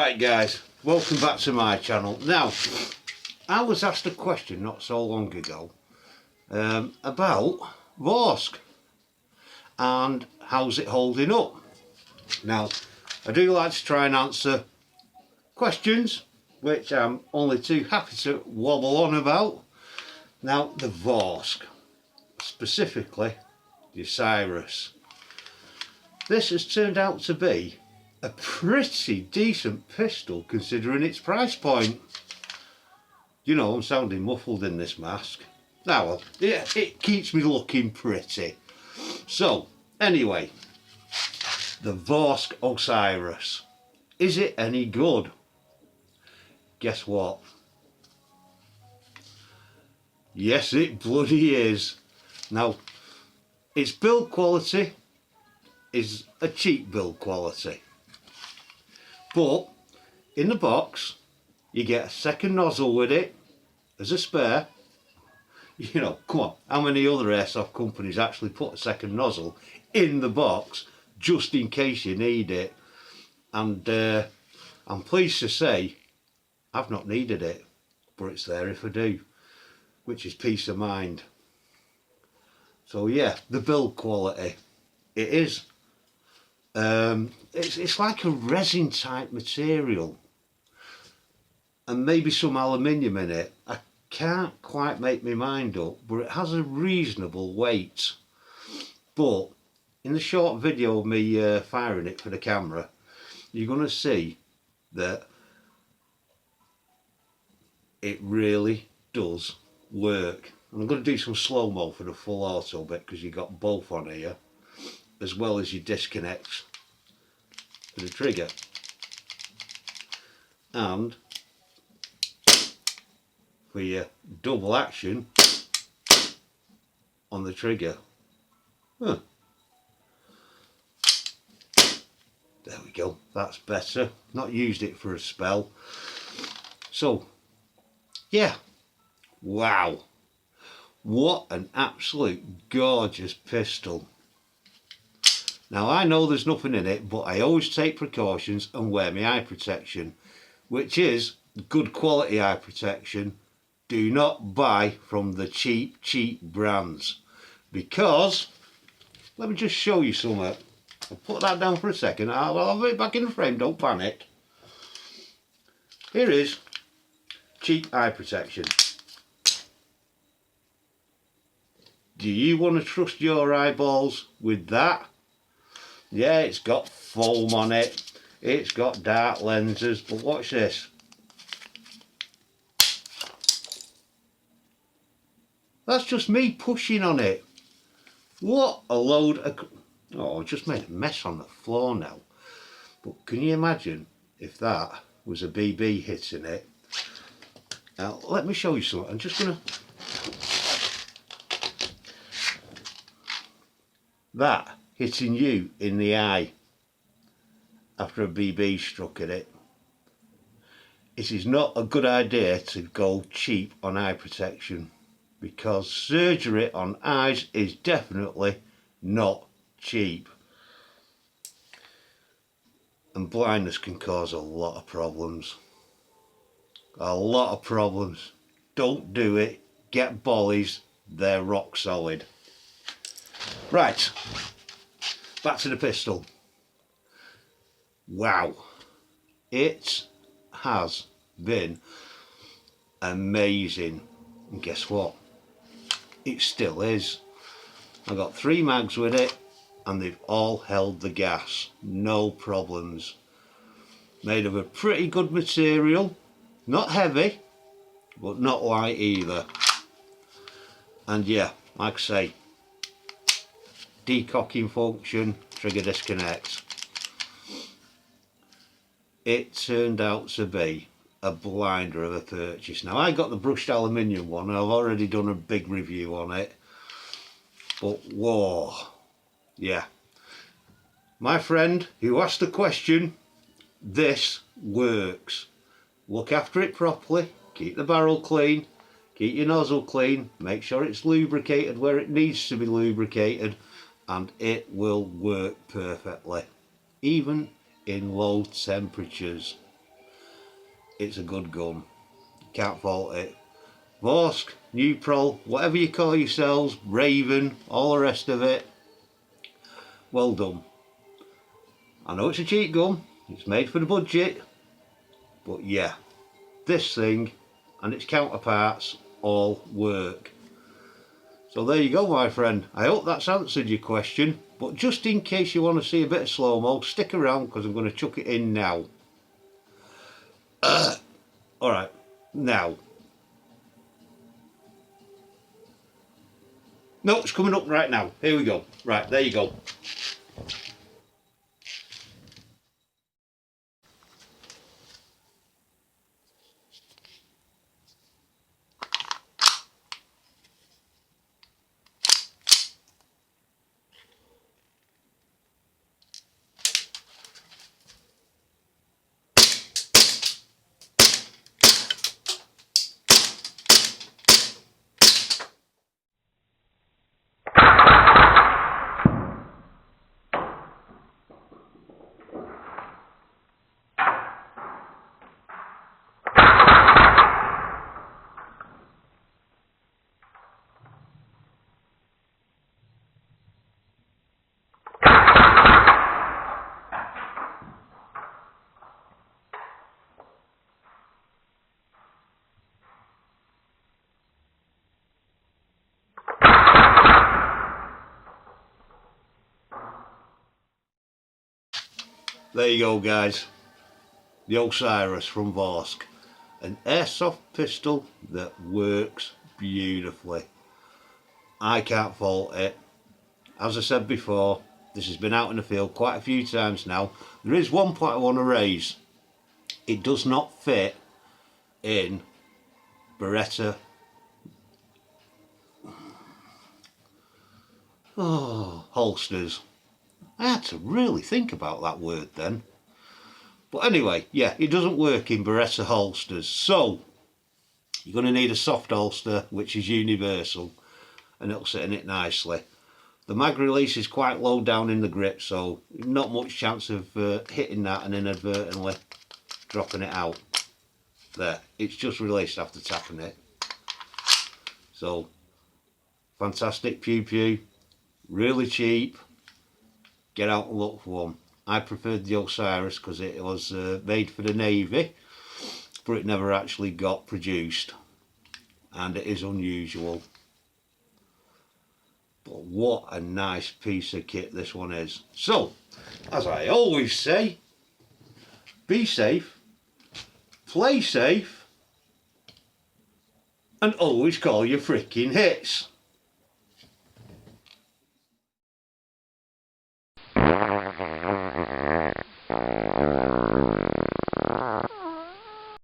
Right guys, welcome back to my channel. Now, I was asked a question not so long ago about Vorsk and how's it holding up. Now, I do like to try and answer questions which I'm only too happy to wobble on about. Now, the Vorsk, specifically the Osiris. This has turned out to be a pretty decent pistol considering its price point. You know, I'm sounding muffled in this mask. Now, well, it keeps me looking pretty. So, anyway, the Vorsk Osiris. Is it any good? Guess what? Yes, it bloody is. Now, its build quality is a cheap build quality. But in the box, you get a second nozzle with it as a spare. You know, come on, how many other airsoft companies actually put a second nozzle in the box just in case you need it? And I'm pleased to say I've not needed it, but it's there if I do, which is peace of mind. So yeah, the build quality, it is. It's like a resin type material and maybe some aluminium in it. I can't quite make my mind up, but it has a reasonable weight. But in the short video of me firing it for the camera, you're going to see that it really does work. And I'm going to do some slow-mo for the full auto bit because you've got both on here, as well as your disconnects for the trigger and for your double action on the trigger. There we go, that's better. Not used it for a spell. So yeah, wow, what an absolute gorgeous pistol. Now, I know there's nothing in it, but I always take precautions and wear my eye protection, which is good quality eye protection. Do not buy from the cheap brands, because let me just show you something. I'll put that down for a second. I'll have it back in the frame, don't panic. Here is cheap eye protection. Do you want to trust your eyeballs with that? Yeah, it's got foam on it, it's got dark lenses, but watch this. That's just me pushing on it. What a load of... Oh, I just made a mess on the floor now. But can you imagine if that was a BB hitting it? Now, let me show you something. I'm just going to... That hitting you in the eye after a BB struck at it. It is not a good idea to go cheap on eye protection, because surgery on eyes is definitely not cheap. And blindness can cause a lot of problems. A lot of problems. Don't do it. Get bollies. They're rock solid. Right. Back to the pistol. Wow, it has been amazing, and guess what, it still is. I got 3 mags with it and they've all held the gas, no problems. Made of a pretty good material, not heavy but not light either. And yeah, like I say, decocking function, trigger disconnect. It turned out to be a blinder of a purchase. Now, I got the brushed aluminium one and I've already done a big review on it, but whoa, yeah, my friend who asked the question, this works. Look after it properly, keep the barrel clean, keep your nozzle clean, make sure it's lubricated where it needs to be lubricated, and it will work perfectly, even in low temperatures. it's a good gun. Can't fault it. Vorsk, Neutral, whatever you call yourselves, Raven, all the rest of it, well done. I know it's a cheap gun, it's made for the budget, but yeah, this thing and its counterparts all work. So there you go, my friend. I hope that's answered your question, but just in case you want to see a bit of slow-mo, stick around because I'm going to chuck it in now. Alright, now. No, it's coming up right now. Here we go. Right, there you go. There you go, guys. The Osiris from Vorsk. An airsoft pistol that works beautifully. I can't fault it. As I said before, this has been out in the field quite a few times now. There is one point I want to raise. It does not fit in Beretta holsters. I had to really think about that word then. But anyway, yeah, it doesn't work in Beretta holsters. So, you're going to need a soft holster, which is universal, and it'll sit in it nicely. The mag release is quite low down in the grip, so not much chance of hitting that and inadvertently dropping it out. There, it's just released after tapping it. So, fantastic pew pew, really cheap. Get out and look for one. I preferred the Osiris because it was made for the Navy, but it never actually got produced, and it is unusual. But what a nice piece of kit this one is. So, as I always say, be safe, play safe, and always call your freaking hits.